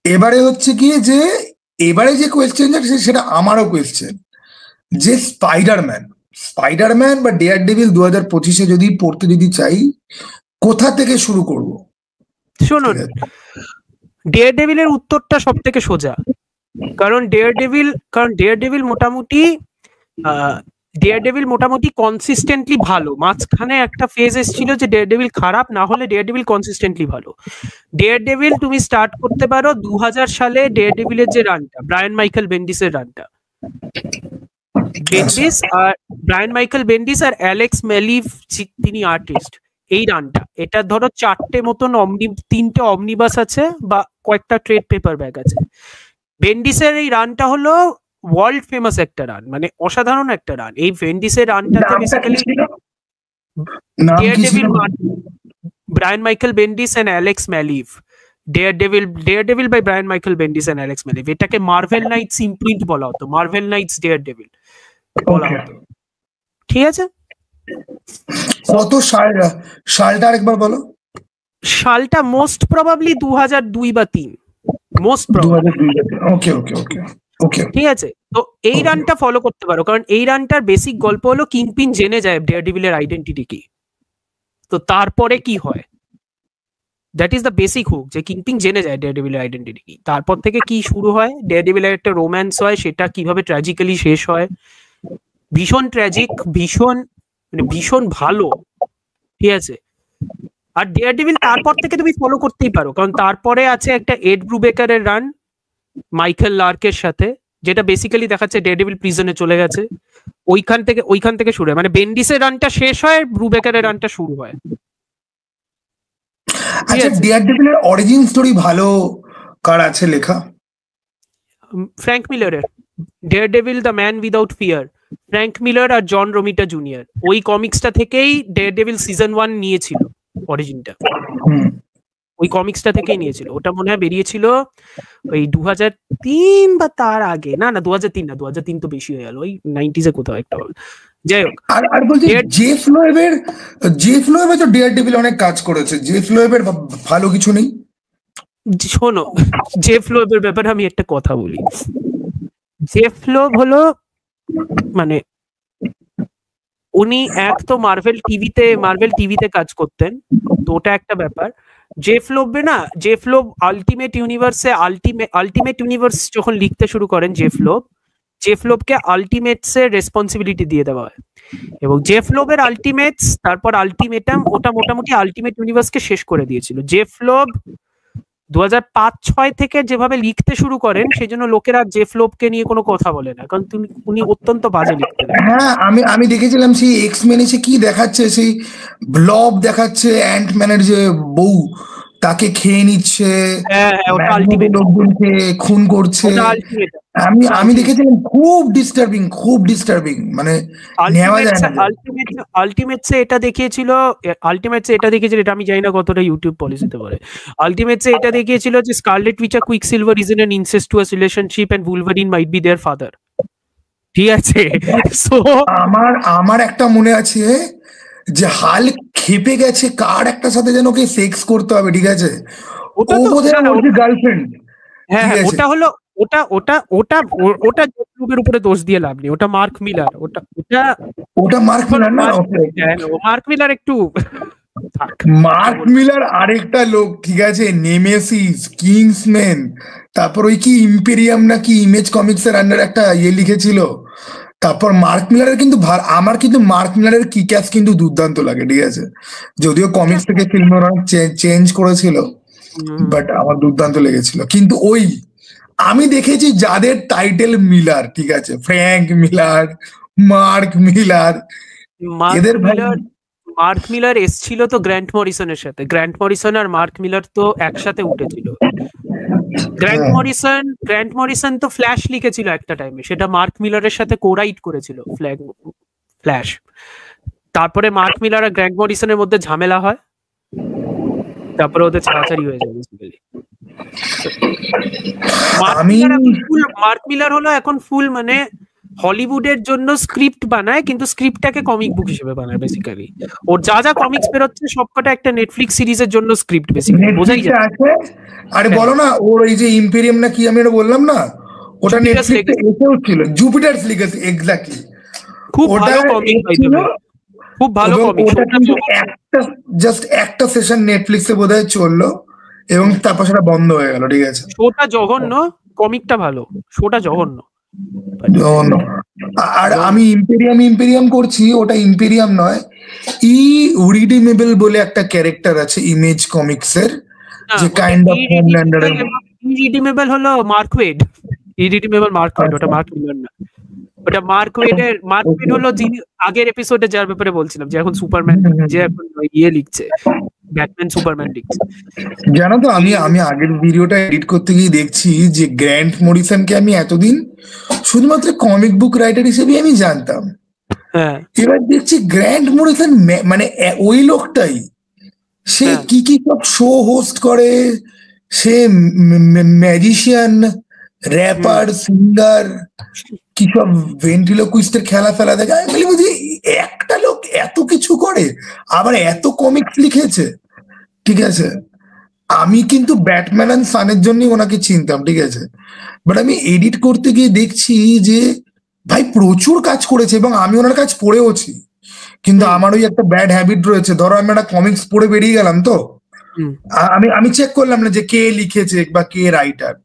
এবারে হচ্ছে কি যে এবারে যে কোয়েশ্চেনটা সেটা আমারও কোয়েশ্চেন, যে স্পাইডারম্যান বা ডেয়ার ডেভিল 2025-এ যদি পড়তে যদি চাই, কোথা থেকে শুরু করব? শুনুন, ডেয়ার ডেভিলের উত্তরটা সব থেকে সোজা। কারণ ডেয়ার ডেভিল মোটামুটি কনসিস্টেন্টলি ভালো। মাঝখানে একটা ফেজ এসেছিল যে ডেয়ার ডেভিল খারাপ, না হলে ডেয়ার ডেভিল কনসিস্টেন্টলি ভালো। ডেয়ার ডেভিল তুমি স্টার্ট করতে পারো 2000 সালে, ডেয়ার ডেভিলের যে রানটা, Brian Michael বেন্ডিসের রানটা, Brian Michael Bendis আর অ্যালেক্স মেলিভ, তিনি আর্টিস্ট, এই রানটা, এটা ধরো 4টে মতন 3টে অমনিবাস আছে বা কয়েকটা ট্রেড পেপার ব্যাগ আছে। বেন্ডিসের এই রানটা হলো ওয়ার্ল্ড ফেমাস একটা রান, মানে অসাধারণ একটা রান। এই বেন্ডিসের রানটাতে basically Brian Michael Bendis and Alex Maleev, Daredevil by Brian Michael Bendis and Alex Maleev, এটাকে মার্ভেল নাইটস ইমপ্রিন্ট বলা হতো, মার্ভেল নাইটস ডেয়ার ডেভিল বলা হতো। ঠিক আছে, কত সালটা আরেকবার বলো। সালটা মোস্ট প্রবাবলি 2002 বা 3, মোস্ট প্রবাবলি। ওকে ওকে ওকে ওকে, ঠিক আছে। তো এই রানটা ফলো করতে পারো, কারণ এই রানটার বেসিক গল্প হলো কিংপিন জেনে যায় ডেয়ার ডেভিলের আইডেন্টিটি কি, তো তারপরে কি হয়, that is the basic hook, যে কিংপিন জেনে যায় ডেয়ার ডেভিলের আইডেন্টিটি কি, তারপর থেকে কি শুরু হয়, ডেয়ার ডেভিলের একটা রোম্যান্স হয়, সেটা কিভাবে ট্র্যাজিক্যালি শেষ হয়, ভীষণ ট্র্যাজিক, ভীষণ ভালো। ঠিক আছে, আর ডেয়ার ডেভিল তারপর থেকে তুমি ফলো করতেই পারো, কারণ তারপরে আছে একটা এড ব্রুবেকারের রান মাইকেল লার্কের সাথে, যেটা বেসিক্যালি দেখাচ্ছে ডেয়ার ডেভিল প্রিজনে চলে গেছে। ওইখান থেকে শুরু হয়, মানে বেন্ডিসের রানটা শেষ হয়, ব্রুবেকারের রানটা শুরু হয়। আচ্ছা, ডেয়ার ডেভিলের অরিজিন স্টোরি ভালো কার আছে লেখা? ফ্র্যাঙ্ক মিলারের Daredevil the man without fear, Frank Miller আর জন রোমিটা জুনিয়র, ওই কমিক্সটা থেকেই ডেয়ার ডেভিল সিজন 1 নিয়েছিল অরিজিনটা, ওই কমিক্সটা থেকেই নিয়েছিল। ওটা মনে হয় বেরিয়েছিল ওই 2003 বা তার আগে, না 2003 না, 2003 তো বেশি হয়ে গেল, ওই 90s কোথাও একটা হবে। যাই হোক, আর বলছি জেফ লোয়েবের তো ডেয়ার ডেভিল অনেক কাজ করেছে, জেফ লোয়েবের ভালো কিছু নেই? শোনো, জেফ লোবের ব্যাপারে আমি একটা কথা বলি। জেফ লোব হলো, মানে উনি এক তো মার্ভেল টিভিতে কাজ করতেন, তো ওটা একটা ব্যাপার। জেফ লোব আলটিমেট ইউনিভার্স যখন লিখতে শুরু করেন, জেফ লোবকে আলটিমেটস এর রেসপন্সিবিলিটি দিয়ে দেওয়া হয়, এবং জেফ লোবের আলটিমেটস, তারপর আলটিমেটাম, ওটা মোটামুটি আলটিমেট ইউনিভার্সকে শেষ করে দিয়েছিল। জেফ লোব 2005-06 থেকে যেভাবে লিখতে শুরু করেন, সেই জন্য লোকেরা জেফ লোবকে নিয়ে কোনো কথা বলে না, কারণ উনি অত্যন্ত বাজে লিখতেন। হ্যাঁ, আমি দেখেছিলাম সেই এক্স-মেন এসে কি দেখাচ্ছে, সেই ব্লব দেখাচ্ছে, অ্যান্টম্যানের যে বউ তাকে খেয়ে নিচ্ছে, লোকজনকে খুন করছে, আমি দেখেছিলাম, খুব ডিস্টার্বিং, মানে নেওয়া যায় না। আলটিমেটসে এটা দেখিয়েছিল, এটা আমি জানি না কতটা ইউটিউব পলিসিতে পারে। আলটিমেটসে এটা দেখিয়েছিল যে স্কারলেট উইচ আর Quicksilver is in an incestuous relationship and Wolverine might be their father. ঠিক আছে, সো আমার একটা মনে আছে যে হাল্ক খেপে গেছে, কার একটা সাথে যেন ওকে সেক্স করতে হবে, ঠিক আছে, ও বোধহয় ওর গার্লফ্রেন্ড। হ্যাঁ, ওটা হলো ওটা জেফলোবের উপরে দোষ দিয়ে লাভ নেই, ওটা মার্ক মিলার, ওটা মার্ক মিলার না, মার্ক মিলার একটু মার্ক মিলার আরেকটা লোক, ঠিক আছে, নেমেসিস, কিংসম্যান, তারপর ওই কি ইম্পেরিয়াম নাকি ইমেজ কমিক্স এর আন্ডার একটা লিখেছিল। তারপর মার্ক মিলারের কিন্তু আমার কিন্তু মার্ক মিলারের কিক-অ্যাস কিন্তু দুর্দান্ত লাগে, ঠিক আছে, যদিও কমিক্স থেকে ফিল্মে চেঞ্জ করেছিল, বাট আমার দুর্দান্ত লেগেছিল। কিন্তু ওই আমি দেখেছি যাদের টাইটেল মিলার, ঠিক আছে, ফ্র্যাঙ্ক মিলার, মার্ক মিলার, এদের মার্ক মিলার এসছিল তো গ্র্যান্ট মরিসনের সাথে, গ্র্যান্ট মরিসন আর মার্ক মিলার তো একসাথে উঠেছিল। গ্র্যান্ট মরিসন তো ফ্ল্যাশ লিখেছিল একটা টাইমে, সেটা মার্ক মিলারের সাথে কোরাইট করেছিল ফ্ল্যাশ। তারপরে মার্ক মিলার আর গ্র্যান্ট মরিসনের মধ্যে ঝামেলা হয়, তারপরে ওদের ছাড়াছাড়ি হয়ে যায় বেসিক্যালি। মার্ক মিলার হলো এখন ফুল, মানে হলিউডের জন্য স্ক্রিপ্ট বানায়, কিন্তু স্ক্রিপ্টটাকে কমিক বুক হিসেবে বানায় বেসিক্যালি। ওর যা যা কমিক্স বেরোচ্ছে সবকটা একটা নেটফ্লিক্স সিরিজের জন্য স্ক্রিপ্ট বেসিক্যালি, বোঝাই যায়। আরে বলো না, ওর এই যে ইম্পেরিয়াম না কি আমি এটা বললাম না, ওটা নেটফ্লিক্সে এসেও ছিল, জুপিটারস লিগেসি, এক্স্যাক্টলি। খুব ভালো কমিক, খুব ভালো কমিক। ওটা কিন্তু জাস্ট একটা সেশন নেটফ্লিক্সে বোধহয় চললো এবং তারপর সেটা বন্ধ হয়ে গেল, ঠিক আছে। শোটা জঘন্য, কমিকটা ভালো, শোটা জঘন্য। আর আমি ইম্পেরিয়াম করছি, ওটা ইম্পেরিয়াম নয়, ইরিডিমেবল বলে একটা ক্যারেক্টার আছে ইমেজ কমিক্সের, যে কাইন্ড অফ হোমল্যান্ডার। ইরিডিমেবল হলো মার্কওয়েড, ইরিডিমেবল মার্কওয়েড, ওটা মার্ক মিলার না, ওটা মার্কওয়েডের। মার্কওয়েড হলো যিনি আগের এপিসোডে যার ব্যাপারে বলছিলাম, যে এখন সুপারম্যান, যে এখন লিখছে, ব্যাটম্যান সুপারম্যান লিখছে। জানো তো, আমি আগের ভিডিওটা এডিট করতে গিয়ে দেখছি যে গ্র্যান্ট মরিসনকে আমি এতদিন শুধুমাত্র কমিক বুক রাইটার হিসেবে আমি জানতাম। এবার দেখছি গ্র্যান্ট মরিসন মানে ওই লোকটাই, সে কি কি সব শো হোস্ট করে, সে ম্যাজিশিয়ান, র্যাপার, সিঙ্গার, কি সব ভেন্ট্রিলোকুইস্টের খেলা ফেলা দেখে। আমি বলি বুঝি একটা লোক এত কিছু করে, আবার এত কমিক্স লিখেছে, ঠিক আছে। আমি কিন্তু ব্যাটম্যান এন্ড সানের জন্যই ওনাকে চিনতাম, ঠিক আছে, বাট আমি এডিট করতে গিয়ে দেখছি যে ভাই প্রচুর কাজ করেছে, এবং আমি ওনার কাজ পড়েওছি। কিন্তু আমার ওই একটা ব্যাড হ্যাবিট রয়েছে, ধরো আমি একটা কমিক্স পড়ে বেরিয়ে গেলাম, তো আমি চেক করলাম না যে কে লিখেছে বা কে রাইটার।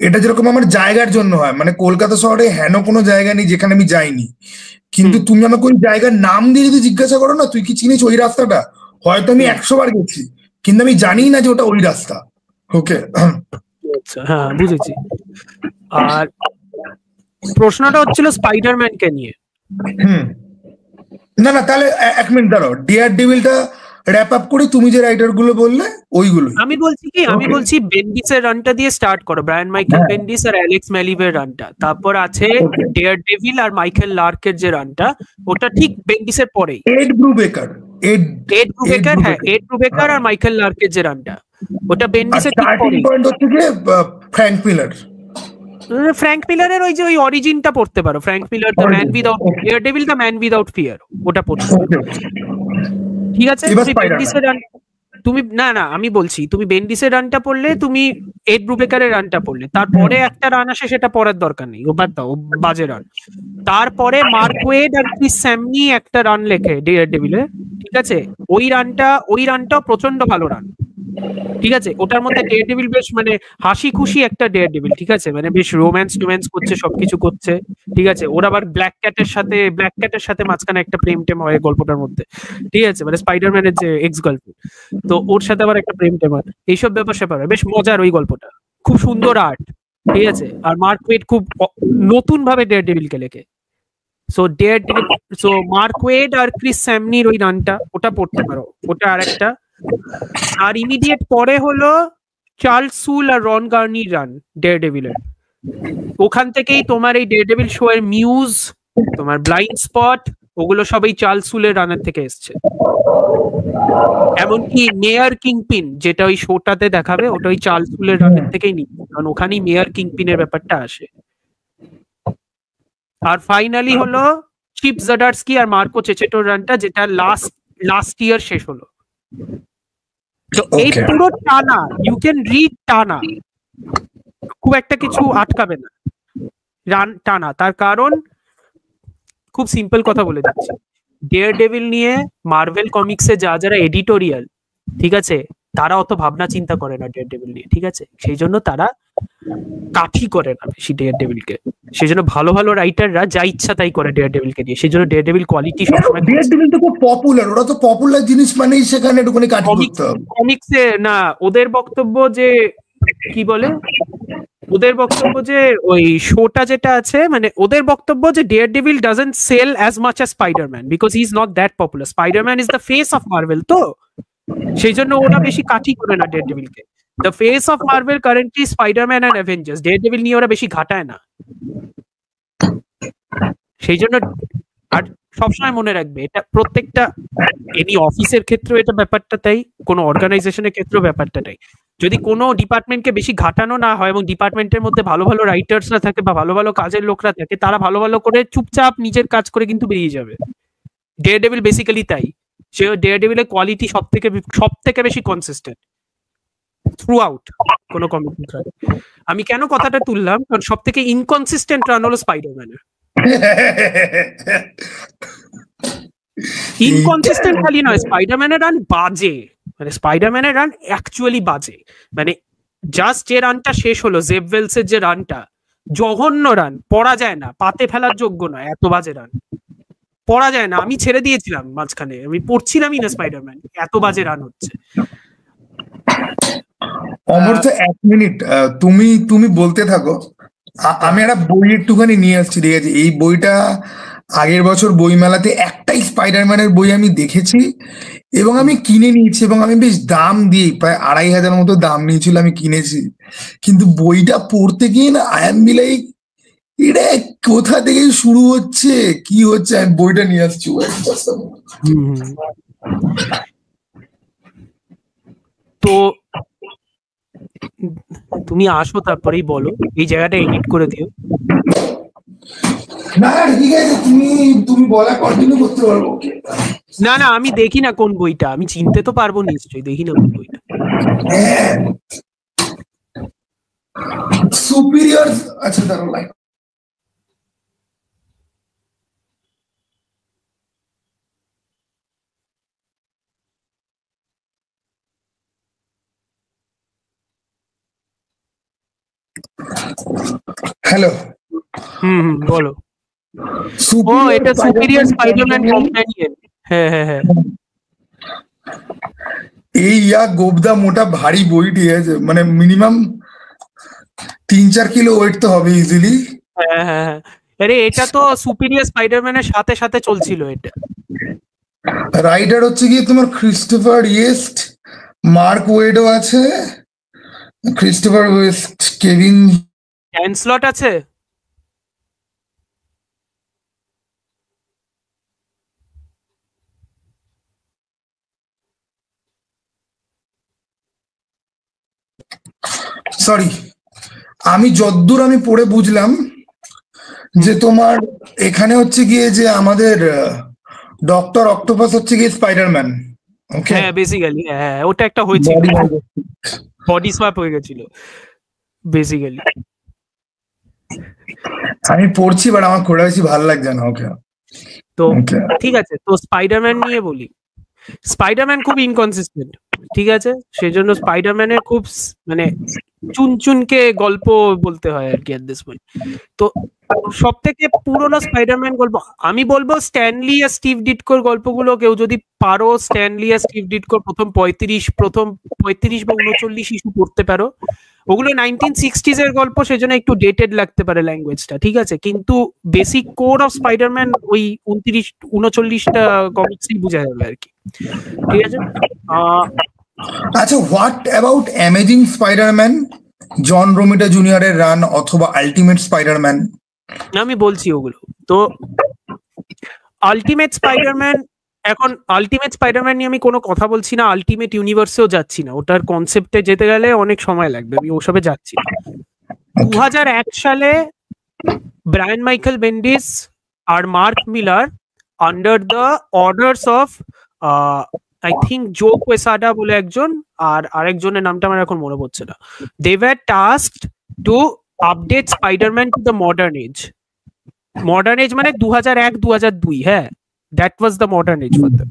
এটা যেরকম আমার জায়গার জন্য হয়, মানে কলকাতা শহরে হেন কোনো জায়গা নেই যেখানে আমি যাইনি, কিন্তু তুমি আমাকে ওই জায়গার নাম দিয়ে যদি জিজ্ঞাসা করো না, তুই কি চিনিস ওই রাস্তাটা, হয়তো আমি 100 বার গেছি, কিন্তু আমি জানি না যে ওটা ওই রাস্তা। ওকে, হ্যাঁ বুঝেছি। আর প্রশ্নটা হচ্ছিল স্পাইডারম্যান কে নিয়ে। না তাহলে 1 মিনিট দাঁড়াও, ডিয়ার ডেভিলটা র‍্যাপ আপ করে তুমি যে রাইটার গুলো বললে ওইগুলো আমি বলছি বেন্ডিসের রানটা দিয়ে স্টার্ট করো, ব্রায়ান মাইকেল বেন্ডিস আর অ্যালেক্স ম্যালিভের রানটা, তারপর আছে ডিয়ার ডেভিল আর মাইকেল লার্কের যে রানটা, ওটা ঠিক বেন্ডিসের পরেই। এড ব্রুবেকার হ্যাঁ, এড ব্রুবেকার আর মাইকেল লার্কের যে রানটা, ওটা বেন্ডিসের ঠিক পরেই। পয়েন্ট হচ্ছে যে ফ্র্যাঙ্ক মিলারের ওই যে ওই অরিজিনটা পড়তে পারো, Frank Miller the man without Daredevil, the man without fear, ওটা পড়তে পারো, ঠিক আছে। তুমি না আমি বলছি, তুমি বেন্ডিসের রানটা পড়লে, তুমি এড ব্রুবেকারের রানটা পড়লে, তারপরে একটা রান আসে, সেটা পড়ার দরকার নেই, ও বাদ দাও, বাজে রান। তারপরে মার্কওয়েড আর ক্রিস স্যামনি একটা রান লেখে ডিয়ার ডেভিলে, ঠিক আছে, ওই রানটাও প্রচন্ড ভালো রান, ঠিক আছে। ওটার মধ্যে ডিয়ার ডেভিল বেশ মানে হাসি খুশি একটা ডিয়ার ডেভিল, ঠিক আছে, মানে বেশ রোম্যান্স করছে, সবকিছু করছে, ঠিক আছে। ওর আবার ব্ল্যাক ক্যাটের সাথে মাঝখানে একটা প্রেম টেম হয় গল্পটার মধ্যে, ঠিক আছে, মানে স্পাইডারম্যানের যে এক্স গার্লফ্রেন্ড, তো ওর সাথে আবার একটা প্রেম টেম হয়, এইসব ব্যাপার স্যাপার, বেশ মজার ওই গল্পটা, খুব সুন্দর আর্ট, ঠিক আছে। আর মার্কওয়েড খুব নতুন ভাবে ডিয়ার ডেভিলকে লেখে। সো মার্কওয়েড আর ক্রিস স্যামনির ওই রানটা, ওটা পড়তে পারো, ওটা আরেকটা। আর ইমিডিয়েট পরে হলো চার্লস সুল আর রন গার্নির রান ডেয়ার ডেভিলের, ওখান থেকেই তোমার এই ডেয়ার ডেভিল শো এর মিউজ, তোমার ব্লাইন্ড স্পট, ওগুলো সবই চার্লস সুলের রানের থেকে এসছে। এমনকি মেয়ার কিংপিন যেটা ওই শোটাতে দেখাবে, ওটা ওই চার্লস সুলের রানের থেকেই নিচ্ছে, কারণ ওখানেই মেয়ার কিংপিনের ব্যাপারটা আসে। আর ফাইনালি হলো চিপ জাডারস্কি আর মার্কো চেচেটোর রানটা, যেটা লাস্ট ইয়ার শেষ হলো। তো এই পুরো টানা, ইউ ক্যান রিড টানা, খুব একটা কিছু আটকাবে না রান টানা। তার কারণ খুব সিম্পল কথা বলে দিচ্ছি, ডিয়ার ডেভিল নিয়ে মার্ভেল কমিক্সে যারা এডিটোরিয়াল, ঠিক আছে, তারা অত ভাবনা চিন্তা করে না ডিয়ার ডেভিল নিয়ে, ঠিক আছে, সেই জন্য তারা কাঠি করে না বেশি ডিয়ার ডেভিলকে, সেই জন্য ভালো রাইটাররা যা ইচ্ছা তাই করে ডিয়ার ডেভিলকে দিয়ে, সেই জন্য ডিয়ার ডেভিল কোয়ালিটি সবসময়। ডিয়ার ডেভিল তো খুব পপুলার, ওরা তো পপুলার জিনিস মানেই সেখানে একটুখানি কাঠি করতে হবে কমিক্সে। না, ওদের বক্তব্য যে কি বলে, ওদের বক্তব্য যে ওই শোটা যেটা আছে, মানে ওদের বক্তব্য যে Daredevil doesn't sell as much as Spiderman because he is not that popular, Spiderman is the face of Marvel, তো সেই জন্য ওরা বেশি কাঠি করে না ডিয়ার ডেভিলকে। The face of Marvel currently Spiderman and Avengers, Daredevil নিয়ে ওরা বেশি ঘাটায় না, সেই জন্য। আর সবসময় মনে রাখবে, এটা প্রত্যেকটা এনি অফিসের ক্ষেত্রেও এটা ব্যাপারটা তাই, কোনো অর্গানাইজেশনের ক্ষেত্রেও ব্যাপারটা তাই, যদি কোনো ডিপার্টমেন্টকে বেশি ঘাটানো না হয় এবং ডিপার্টমেন্টের মধ্যে ভালো ভালো রাইটার্সরা থাকে বা ভালো ভালো কাজের লোকরা থাকে, তারা ভালো ভালো করে চুপচাপ নিজের কাজ করে কিন্তু বেরিয়ে যাবে। ডেয়ারডেভিল বেসিক্যালি তাই, সে ডেয়ারডেভিলের কোয়ালিটি সব থেকে বেশি কনসিস্টেন্ট থ্রু আউট কোনো কমিক। আমি কেন কথাটা তুললাম, কারণ সব থেকে ইনকনসিস্টেন্ট রান হলো স্পাইডারম্যানের। ইনকনসিস্টেন্ট খালি নয়, স্পাইডারম্যানের রান বাজে, মানে স্পাইডারম্যানের রান অ্যাকচুয়ালি বাজে। মানে জাস্ট যে রানটা শেষ হলো, জেব ওয়েলসের যে রানটা, জঘন্য রান, পড়া যায় না, পাতে ফেলার যোগ্য নয়, এত বাজে রান, পড়া যায় না। আমি ছেড়ে দিয়েছিলাম মাঝখানে, আমি পড়ছিলামই না স্পাইডারম্যান, এত বাজে রান হচ্ছে। অমর্ত্য 1 মিনিট তুমি বলতে থাকো, আমি একটা বই একটুখানি নিয়ে আসছি, ঠিক আছে? এই বইটা আগের বছর বইমেলাতে একটাই স্পাইডারম্যানের বই আমি দেখেছি এবং আমি কিনে নিয়েছি, এবং আমি বেশ দাম দিয়ে, প্রায় 2500 মতো দাম নিয়েছিল, আমি কিনেছি। কিন্তু বইটা পড়তে গিয়ে না, আই এম বি লাইক, এটা কোথা থেকে শুরু হচ্ছে, কি হচ্ছে? আমি বইটা নিয়ে আসছি। তো তুমি আসো, তারপরেই বলো, এই জায়গাটা এডিট করে দিও। না ঠিক আছে, তুমি বলা কন্টিনিউ করতে পারবো। না না, আমি দেখি না কোন বইটা, আমি চিনতে তো পারবো নিশ্চয়ই, দেখি না কোন বইটা। সুপিরিয়র, আচ্ছা দাঁড়াও লাইন। হ্যালো, বলো। ও, এটা সুপিরিয়র স্পাইডারম্যান কম্প্যানিয়ন। হ্যাঁ হ্যাঁ হ্যাঁ, এই গোবদা মোটা ভারী বই, ঠিক আছে? মানে মিনিমাম 3-4 কিলো ওয়েট তো হবে ইজিলি। হ্যাঁ হ্যাঁ হ্যাঁ, আরে এটা তো সুপিরিয়র স্পাইডারম্যানের সাথে সাথে চলছিল এটা। রাইটার হচ্ছে গিয়ে তোমার ক্রিস্টোফার ইয়েস্ট, মার্ক ওয়েডও আছে, ক্রিস্টোফার ওয়েস্ট, কেভিন ট্যানস্লট আছে। সরি, আমি যদ্দূর আমি পড়ে বুঝলাম যে তোমার এখানে হচ্ছে গিয়ে যে আমাদের ডক্টর অক্টোপাস হচ্ছে গিয়ে স্পাইডারম্যান। ওকে, হ্যাঁ বেসিক্যালি হ্যাঁ, ওটা একটা হয়েছিল, বডি সোয়াপ হয়ে গেছিল বেসিক্যালি। আমি পড়ছি, বাট আমার খুব বেশি ভালো লাগছে না। ওকে, তো ঠিক আছে, তো স্পাইডারম্যান নিয়ে বলি। স্পাইডারম্যান খুব ইনকনসিস্টেন্ট, ঠিক আছে? সেজন্য স্পাইডারম্যানের খুব মানে চুনচুনকে গল্প বলতে হয় আর কি এট দিস পয়েন্ট। তো সব থেকে পুরোনো স্পাইডারম্যান গল্প আমি বলবো স্ট্যানলি আর স্টিভ ডিটকোর গল্পগুলো, কেউ যদি পারো স্ট্যানলি আর স্টিভ ডিটকোর প্রথম 35 বা 39 ইস্যু পড়তে পারো। ওগুলো 1960s এর গল্প, সেজন্য একটু ডেটেড লাগতে পারে ল্যাঙ্গুয়েজটা, ঠিক আছে? কিন্তু বেসিক কোর অফ স্পাইডারম্যান ওই 39টা কমিক্সই বোঝা যাবে আর কি, ঠিক আছে? আচ্ছা, what about Amazing Spiderman, John Romita জুনিয়রের রান, অথবা আলটিমেট স্পাইডারম্যান? আমি বলছি ওগুলো। তো আলটিমেট স্পাইডারম্যান, এখন আলটিমেট স্পাইডারম্যান নিয়ে আমি কোনো কথা বলছি না, আলটিমেট ইউনিভার্সেও যাচ্ছি না, ওটার কনসেপ্টে যেতে গেলে অনেক সময় লাগবে, আমি ওসবে যাচ্ছি না। 2001 সালে ব্রায়ান মাইকেল বেন্ডিস আর Mark Millar under the orders of I think Joe Quesada বলে একজন, আর আরেকজনের নামটা আমার এখন মনে পড়ছে না, they were tasked to update Spiderman to the modern age. Modern age মানে 2001-2002, হ্যাঁ, that was the modern age for them.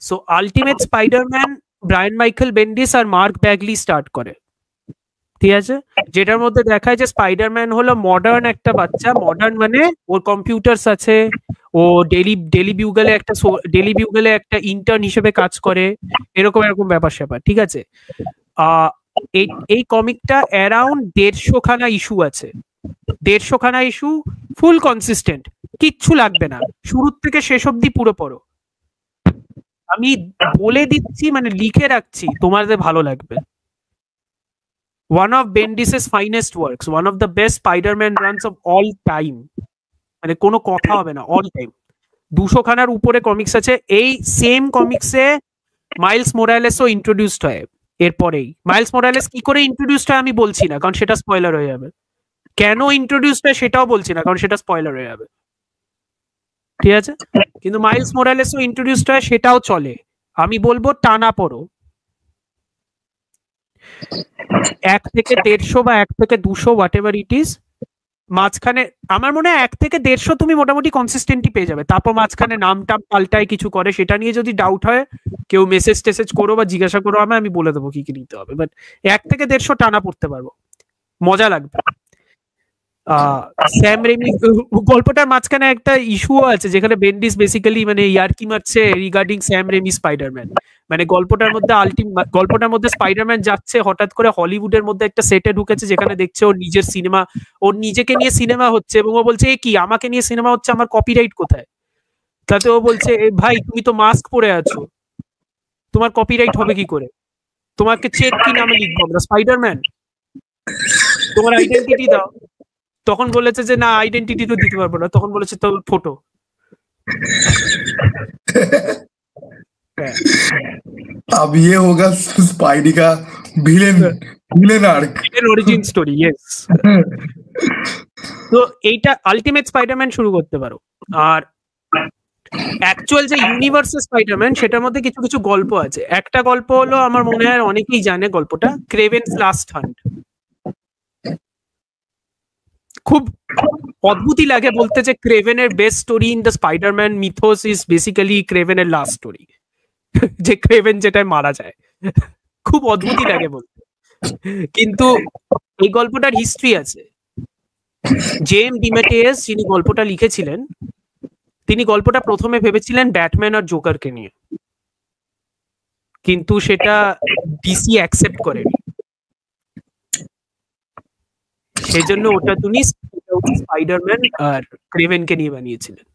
So Ultimate Spiderman Brian Michael Bendis আর মার্ক ব্যাগলি স্টার্ট করে, ঠিক আছে? যেটার মধ্যে দেখায় যে স্পাইডারম্যান হলো মডার্ন একটা বাচ্চা, মডার্ন মানে ওর কম্পিউটারস আছে, ও ডেলি বিউগলে একটা ইন্টার্ন হিসেবে কাজ করে, এরকম ব্যাপার স্যাপার, ঠিক আছে? এই কমিকটা অ্যারাউন্ড 150 খানা ইস্যু আছে, 150 খানা ইস্যু, ফুল কনসিস্টেন্ট, কিচ্ছু লাগবে না, শুরুর থেকে শেষ অব্দি পুরো পড়ো। আমি বলে দিচ্ছি, মানে লিখে রাখছি, তোমাদের ভালো লাগবে। One of Bendis's finest works, one of the best Spider-Man runs of all time, মানে কোনো কথা হবে না, অল টাইম। 200 খানার উপরে কমিক্স আছে। এই সেম কমিক্সে মাইলস মোরালেসও ইন্ট্রোডিউসড হয়, এরপরেই মাইলস মোরালেস কি করে ইন্ট্রোডিউসড হয় আমি বলছি না, কারণ সেটা স্পয়লার হয়ে যাবে। কেন ইন্ট্রোডিউসড হয় সেটাও বলছি না, কারণ সেটা স্পয়লার হয়ে যাবে, ঠিক আছে? কিন্তু মাইলস মোরালেসও ইন্ট্রোডিউসড হয়, সেটাও চলে। আমি বলবো টানা পড়ো 1 থেকে 150 বা 1 থেকে 200 হোয়াট এভার ইট ইজ, মাঝখানে আমার মনে হয় 1 থেকে 150 তুমি মোটামুটি কনসিস্টেন্টই পেয়ে যাবে। তারপর মাঝখানে নামটা পাল্টায় কিছু করে, সেটা নিয়ে যদি ডাউট হয় কেউ মেসেজ টেসেজ করো বা জিজ্ঞাসা করো আমি বলে দেবো কি কি নিতে হবে। বাট 1 থেকে 150 টানা পড়তে পারবো, মজা লাগবে। স্যাম রেমি গল্পটার মাঝখানে একটা ইস্যুও আছে যেখানে বেন্ডিস বেসিক্যালি মানে ইয়ার্কি মারছে রিগার্ডিং স্যাম রেমি স্পাইডারম্যান। মানে গল্পটার মধ্যে স্পাইডারম্যান যাচ্ছে হঠাৎ করে হলিউডের মধ্যে একটা সেটে ঢুকেছে যেখানে দেখছে ওর নিজের সিনেমা, ওর নিজেকে নিয়ে সিনেমা হচ্ছে, এবং ও বলছে এ কি আমাকে নিয়ে সিনেমা হচ্ছে, আমার কপিরাইট কোথায়? তাতে ও বলছে ভাই তুমি তো মাস্ক পরে আছো, তোমার কপিরাইট হবে কি করে? তোমাকে চেক কি নামে লিখবো আমরা, স্পাইডারম্যান? তোমার আইডেন্টিটি দাও। তখন বলেছে যে না আইডেন্টিটি তো দিতে পারবো না, তখন বলেছে তো ফটো। अब ये होगा स्पाइडी का villain arc, origin story. Yes, তো এইটা আলটিমেট স্পাইডারম্যান শুরু করতে পারো। আর অ্যাকচুয়াল যে ইউনিভার্সাল স্পাইডারম্যান সেটার মধ্যে কিছু কিছু গল্প আছে। একটা গল্প হলো আমার মনে হয় অনেকেই জানে গল্পটা, ক্রেভেনস লাস্ট হান্ট। খুব অদ্ভুতই লাগে বলতে যে ক্রেভেনের best story in the Spiderman mythos is basically ক্রেভেনের লাস্ট স্টোরি, যে ক্রেভেন যেটায় মারা যায়। খুব অদ্ভুতই লাগে বলতে, কিন্তু এই গল্পটার হিস্ট্রি আছে। জেম ডিমেটিয়াস যিনি গল্পটা লিখেছিলেন, তিনি গল্পটা প্রথমে ভেবেছিলেন ব্যাটম্যান আর জোকারকে নিয়ে, কিন্তু সেটা ডিসি অ্যাকসেপ্ট করেনি, সেই জন্য ওটা তিনি স্পাইডারম্যান আর ক্রেভেনকে নিয়ে বানিয়েছিলেন।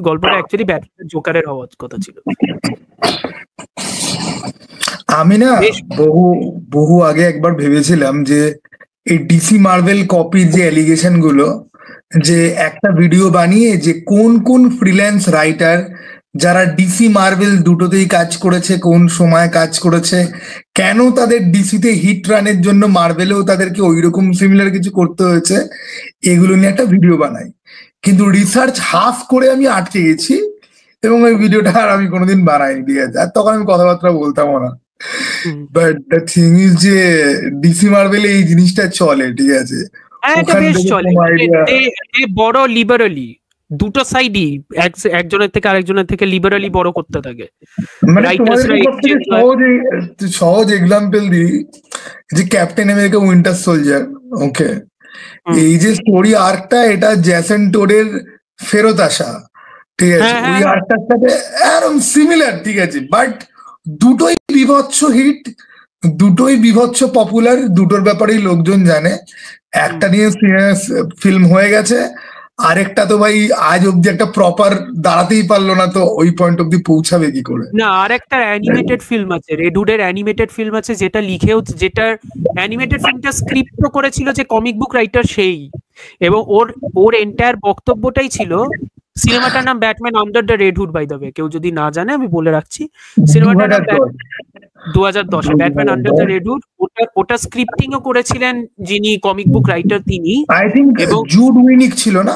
গল্পটা অ্যাকচুয়ালি ব্যাটম্যান জোকারের হওয়ার কথা ছিল। আমি না বহু আগে একবার ভেবেছিলাম যে এই ডিসি মার্ভেল কপির যে অ্যালিগেশন গুলো, যে একটা ভিডিও বানিয়ে যে কোন কোন ফ্রিল্যান্স রাইটার যারা ডিসি মার্ভেল দুটোতেই কাজ করেছে, কোন সময় কাজ করেছে, কেন তাদের ডিসিতে হিট রানের জন্য মার্ভেলেও তাদেরকে ওইরকম সিমিলার কিছু করতে হয়েছে, এগুলো নিয়ে একটা ভিডিও বানাই। কিন্তু রিসার্চ হাফ করে আমি আটকে গেছি এবং ওই ভিডিওটা আর আমি কোনোদিন বানাইনি, ঠিক আছে? আর তখন আমি কথাবার্তা বলতামও না। বাট দ্য থিং ইজ যে ডিসি মার্ভেলে এই জিনিসটা চলে, ঠিক আছে? বড় লিবারালি দুটো সাইডই একজনের থেকে আরেকজনের থেকে লিবারালি বড় করতে থাকে। মানে সহজ এক্সাম্পল দিই, যে ক্যাপ্টেন আমেরিকা উইন্টার সোলজার, ওকে, এই যে স্টোরি আর্কটা, এটা জ্যাসন টোডের ফেরত আসা, ঠিক আছে? ওই আর্কটার সাথে একদম সিমিলার, ঠিক আছে? বাট দুটোই বিভৎস হিট, দুটোই বিভৎস পপুলার, দুটোর ব্যাপারেই লোকজন জানে। একটা নিয়ে ফিল্ম হয়ে গেছে, আরেকটা তো ভাই আজ অব্দি একটা প্রপার দাঁড়াতেই পারলো না, তো ওই পয়েন্ট অব্দি পৌঁছাবে কি করে? না, আরেকটা অ্যানিমেটেড ফিল্ম আছে, রেড হুডের অ্যানিমেটেড ফিল্ম আছে, যেটা লিখেও, যেটার অ্যানিমেটেড ফিল্মটা স্ক্রিপ্ট করেছিল যে কমিক বুক রাইটার সেই, এবং ওর এন্টায়ার বক্তব্যটাই ছিল, সিনেমাটার নাম Batman under the red hood, by the way, কেউ যদি না জানে আমি বলে রাখছি, সিনেমাটার নাম 2010 Batman under the red hood. ওটা স্ক্রিপ্টিংও করেছিলেন যিনি কমিক বুক রাইটার তিনি, আই থিংক জুড উইনিক ছিল না?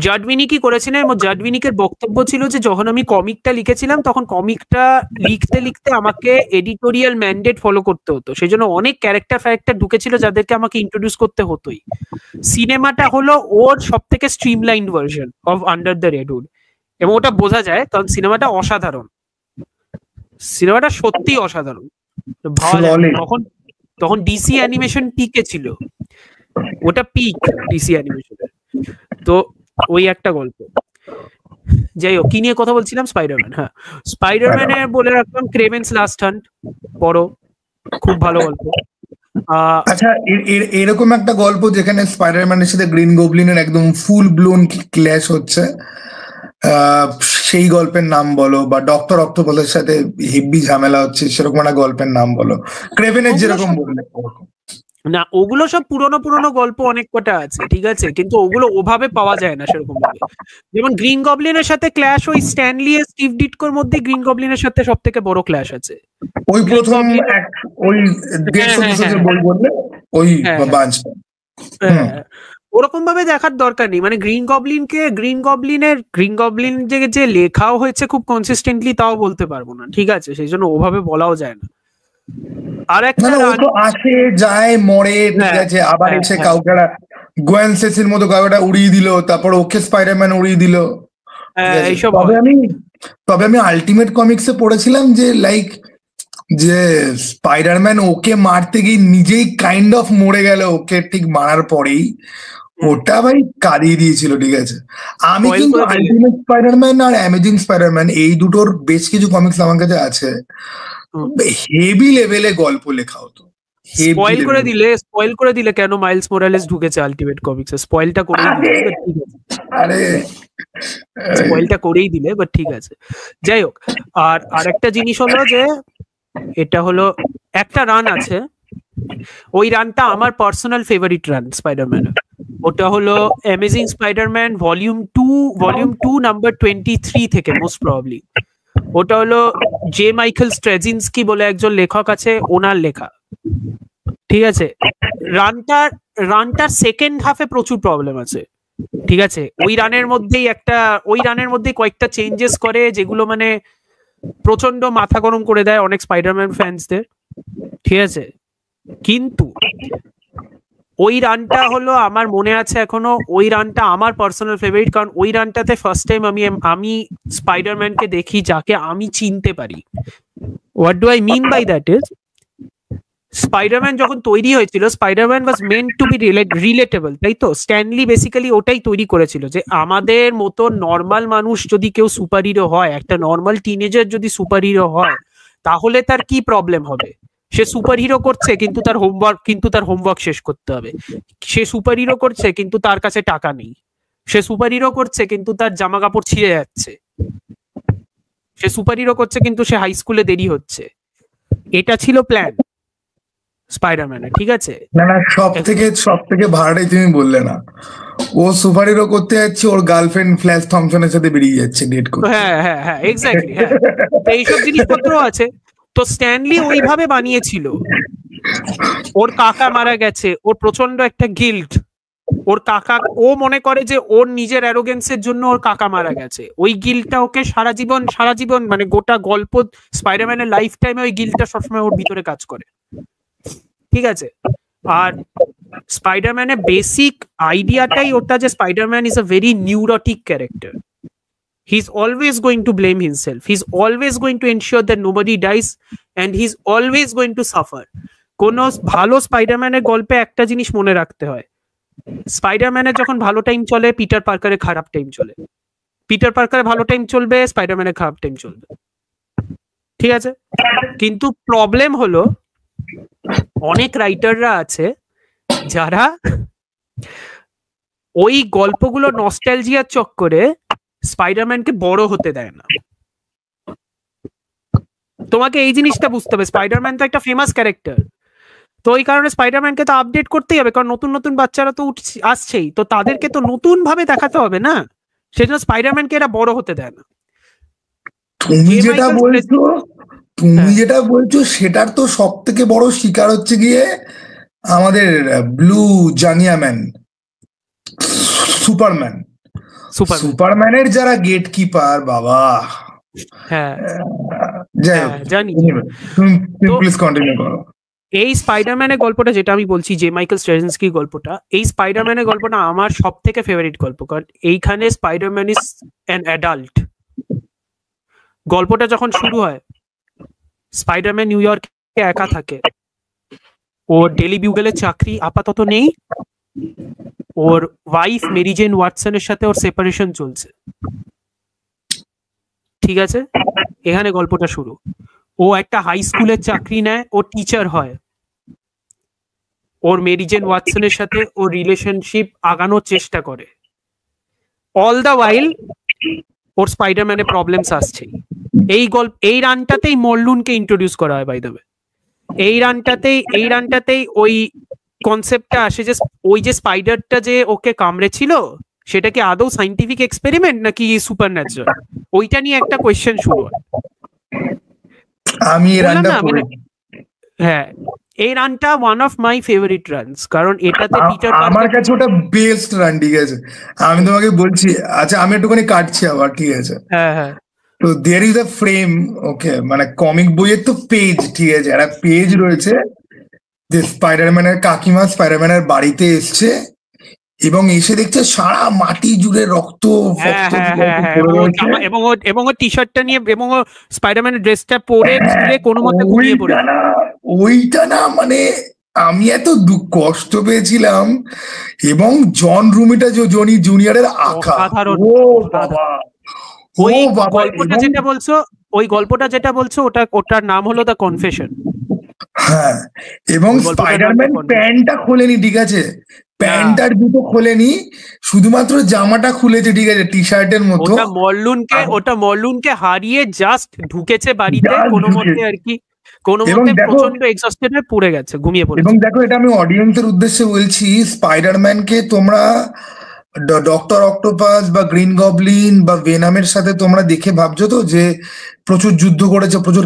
জাড উইনিকই করেছিলেন। এবং জাড উইনিকের বক্তব্য ছিল যে যখন আমি কমিকটা লিখেছিলাম তখন কমিকটা লিখতে লিখতে আমাকে এডিটোরিয়াল ম্যান্ডেট ফলো করতে হতো, সেই জন্য অনেক ক্যারেক্টার ঢুকেছিল যাদেরকে আমাকে ইন্ট্রোডিউস করতে হতোই। সিনেমাটা হলো ওর সব থেকে streamlined version of Under the red Hood, এবং ওটা বোঝা যায় কারণ সিনেমাটা অসাধারণ, সিনেমাটা সত্যি অসাধারণ। তখন ডিসি অ্যানিমেশন পিকে ছিল, ওটা পিক ডিসি অ্যানিমেশন। তো ওই একটা গল্প। যাই হোক, কি নিয়ে কথা বলছিলাম? স্পাইডারম্যান। হ্যাঁ, স্পাইডারম্যানে বলে রাখলাম ক্রেভেনস লাস্ট হান্ট পড়ো, খুব ভালো গল্প। আচ্ছা, এরকম একটা গল্প যেখানে স্পাইডারম্যানের সাথে গ্রিন গবলিনের একদম ফুল ব্লোন ক্ল্যাশ হচ্ছে, সেই গল্পের নাম বলো, বা ডক্টর অক্টোপাসের সাথে হেভি ঝামেলা হচ্ছে, সেরকম একটা গল্পের নাম বলো। ক্রেভেনের যেরকম বললে না, ওগুলো সব পুরনো গল্প অনেক কটা আছে, ঠিক আছে, কিন্তু ওগুলো ওভাবে পাওয়া যায় না সেরকম ভাবে। যেমন গ্রিন গবলিনের সাথে ক্ল্যাশ, ওই স্ট্যানলি আর স্টিভ ডিটকোর মধ্যে গ্রিন গবলিনের সাথে সব থেকে বড় ক্ল্যাশ আছে। ওই প্রথম ওই 150 বই বললে ওই বাঞ্চ ওরকম ভাবে দেখার দরকার নেই। মানে গ্রিন গবলিন যে লেখাও হয়েছে খুব কনসিস্টেন্টলি তাও বলতে পারবো না, ঠিক আছে, সেই জন্য ওভাবে বলাও যায় না। আর একটা আসে যায় মরে, ঠিক আছে, আবার এসে কাউকে গোয়েন সেসির মতো কাউকে উড়িয়ে দিল, তারপর ওকে স্পাইডারম্যান উড়িয়ে দিল। তবে আমি আলটিমেট কমিক্সে পড়েছিলাম যে লাইক যে স্পাইডারম্যান ওকে মারতে গিয়ে নিজেই কাইন্ড অফ মরে গেল ওকে ঠিক মারার পরেই, ওটা ভাই কাঁদিয়ে দিয়েছিল, ঠিক আছে। আমি কিন্তু ultimate Spiderman are amazing Spiderman এই দুটোর বেশ কিছু কমিক্স আমার কাছে আছে, হেভি লেভেলে গল্প লেখা হতো। স্পয়েল করে দিলে কেন মাইলস মোরালেস ঢুকেছে আলটিমেট কমিক্সে, স্পয়েলটা করেই দিলে, ঠিক আছে, আরে স্পয়েলটা করেই দিলে, বাট ঠিক আছে, যাই হোক। আর আরেকটা জিনিস হলো যে এটা হলো একটা রান আছে, ওই রানটা আমার পার্সোনাল ফেভারিট রান স্পাইডারম্যানের, ওটা হলো অ্যামেজিং স্পাইডারম্যান ভলিউম 2 নাম্বার 23 থেকে মোস্ট প্রবাবলি। ওটা হলো জে মাইকেল স্ট্রেজিনস্কি বলে একজন লেখক আছে, ওনার লেখা, ঠিক আছে। রানটার সেকেন্ড হাফে প্রচুর প্রবলেম আছে, ঠিক আছে। ওই রানের মধ্যেই কয়েকটা চেঞ্জেস করে যেগুলো মানে প্রচন্ড মাথা গরম করে দেয় অনেক স্পাইডারম্যান ফ্যান্সদের, ঠিক আছে। কিন্তু ওই রানটা হলো আমার মনে আছে এখনো, ওই রানটা আমার পার্সোনাল ফেভারিট, কারণ ওই রানটাতে ফার্স্ট টাইম আমি স্পাইডারম্যানকে দেখি যাকে আমি চিনতে পারি। What do I mean by that is, Spiderman যখন তৈরি হয়েছিল, Spiderman was meant to be relatable, তাই তো? স্ট্যানলি বেসিক্যালি ওটাই তৈরি করেছিল যে আমাদের মতো নর্মাল মানুষ যদি কেউ সুপার হিরো হয়, একটা নর্মাল টিনেজার যদি সুপার হিরো হয়, তাহলে তার কি প্রবলেম হবে? সে সুপার হিরো করছে কিন্তু তার হোমওয়ার্ক শেষ করতে হবে। সে সুপার হিরো করছে কিন্তু তার কাছে টাকা নেই। সে সুপার হিরো করছে কিন্তু তার জামা কাপড় ছিঁড়ে যাচ্ছে। সে সুপার হিরো করছে কিন্তু সে হাই স্কুলে দেরি হচ্ছে। এটা ছিল প্ল্যান স্পাইডারম্যানের, ঠিক আছে। না সব থেকে ভাড়াটাই তুমি বললে না, ও সুপার হিরো করতে যাচ্ছে, ওর গার্লফ্রেন্ড ফ্ল্যাশ থমসনের সাথে বেরিয়ে যাচ্ছে ডেট করতে। হ্যাঁ এক্স্যাক্টলি, হ্যাঁ, এইসব জিনিসপত্র আছে। তো স্ট্যানলি ওইভাবে বানিয়েছিল। ওর কাকা মারা গেছে, ওর প্রচন্ড একটা গিল্ট, ওর কাকা, ও মনে করে যে ওর নিজের অ্যারোগেন্সের জন্য ওর কাকা মারা গেছে। ওই গিল্টটা ওকে সারা জীবন মানে গোটা গল্প স্পাইডারম্যানের লাইফ টাইমে ওই গিল্টটা সবসময় ওর ভিতরে কাজ করে, ঠিক আছে। আর স্পাইডারম্যানের বেসিক আইডিয়াটাই ওটা যে Spiderman is a very neurotic character. He's always going to blame himself. He's always going to ensure that nobody dies, and he's always going to suffer. কোন ভালো স্পাইডারম্যানের গল্পে একটা জিনিস মনে রাখতে হয়, স্পাইডারম্যানের যখন ভালো টাইম চলে, পিটার পার্কারের খারাপ টাইম চলে। পিটার পার্কারের ভালো টাইম চলবে, স্পাইডারম্যানের খারাপ টাইম চলবে, ঠিক আছে। কিন্তু প্রবলেম হলো অনেক রাইটাররা আছে যারা ওই গল্পগুলো নস্টালজিয়ার চক্করে স্পাইডারম্যানকে বড় হতে দেয় না। তোমাকে এই জিনিসটা বুঝতে হবে, স্পাইডারম্যান তো একটা ফেমাস ক্যারেক্টার, তো ওই কারণে স্পাইডারম্যানকে তো আপডেট করতেই হবে, কারণ নতুন বাচ্চারা তো আসছেই, তো তাদেরকে তো নতুন ভাবে দেখাতে হবে না, সেজন্য স্পাইডারম্যানকে এরা বড় হতে দেয় না। তুমি যেটা বলছো সেটার তো সব থেকে বড় শিকার হচ্ছে গিয়ে আমাদের ব্লু জানিয়াম্যান, সুপারম্যানের যারা গেট কিপার, বাবা। হ্যাঁ জানি, প্লিজ কন্টিনিউ করো। এই স্পাইডারম্যানের গল্পটা যেটা আমি বলছি, যে মাইকেল স্ট্রেজিনস্কির গল্পটা, এই স্পাইডারম্যানের গল্পটা আমার সব থেকে ফেভারিট গল্প, কারণ এইখানে স্পাইডারম্যান ইজ অ্যান অ্যাডাল্ট। গল্পটা যখন শুরু হয়, স্পাইডারম্যান নিউ ইয়র্কে একা থাকে, ওর ডেলি বিউগেলের চাকরি আপাতত নেই, ওর ওয়াইফ মেরি জেন ওয়াটসনের সাথে ওর সেপারেশন চলছে, ঠিক আছে। এখানে গল্পটা শুরু। ও একটা হাই স্কুলের চাকরি নেয়, ও টিচার হয়, ওর মেরি জেন ওয়াটসনের সাথে ওর রিলেশনশিপ আগানোর চেষ্টা করে। অল দ্য ওয়াইল ওর স্পাইডারম্যানের প্রবলেমস আসছে। এই রানটাতেই মরলুনকে ইন্ট্রোডিউস করা হয়, বাই দ্য ওয়ে। এই রানটাতেই ওই কনসেপ্টটা আসে যে ওই যে স্পাইডারটা যে ওকে কামড়েছিল, সেটা কি আদৌ সাইন্টিফিক এক্সপেরিমেন্ট নাকি সুপারন্যাচুরাল, ওইটা নিয়ে একটা কোয়েশ্চেন শুরু হয়। আমি এই রানটা হ্যাঁ, এই রানটা one of my favourite runs, কারণ এটাতে পিটার আমার কাছে ওটা বেস্ট রান, ঠিক আছে? আমি তোমাকে বলছি, আচ্ছা আমি একটুখানি কাটছি আবার, ঠিক আছে? হ্যাঁ হ্যাঁ, তো দেয়ার ইজ আ ফ্রেম, ওকে, মানে কমিক বইয়ের তো পেজ, ঠিক আছে, একটা পেজ রয়েছে যে স্পাইডারম্যানের কাকিমা স্পাইডারম্যানের বাড়িতে এসছে এবং এসে দেখছে সারা মাটি জুড়ে রক্ত, এবং ও টি শার্টটা নিয়ে এবং ও স্পাইডারম্যানের ড্রেসটা পরে কোনো মতে ঘুমিয়ে পড়ে। ওইটা না, মানে আমি এত কষ্ট পেয়েছিলাম। এবং জন রুমিটা জনি জুনিয়রের আঁকা, ও বাবা, ওই গল্পটা যেটা বলছো ওটার নাম হলো দ্য কনফেশন। হ্যাঁ, এবং স্পাইডারম্যান প্যান্টটা খোলেনি, ঠিক আছে? প্যান্টার দুটো খোলেনি, শুধুমাত্র জামাটা খুলেছে, ঠিক আছে, টি শার্টের মতো। ওটা মরলুনকে হারিয়ে জাস্ট ঢুকেছে বাড়িতে কোনো মতে আর কি, কোনো মতে প্রচন্ড এক্সস্টেড হয়ে পড়ে গেছে, ঘুমিয়ে পড়েছে। এবং দেখো, এটা আমি অডিয়েন্সের উদ্দেশ্যে বলছি, স্পাইডারম্যানকে তোমরা ডক্টর অক্টোপাস বা গ্রিন গবলিন বা ভেনামের সাথে তোমরা দেখে ভাবছো তো যে প্রচুর যুদ্ধ করেছে, প্রচুর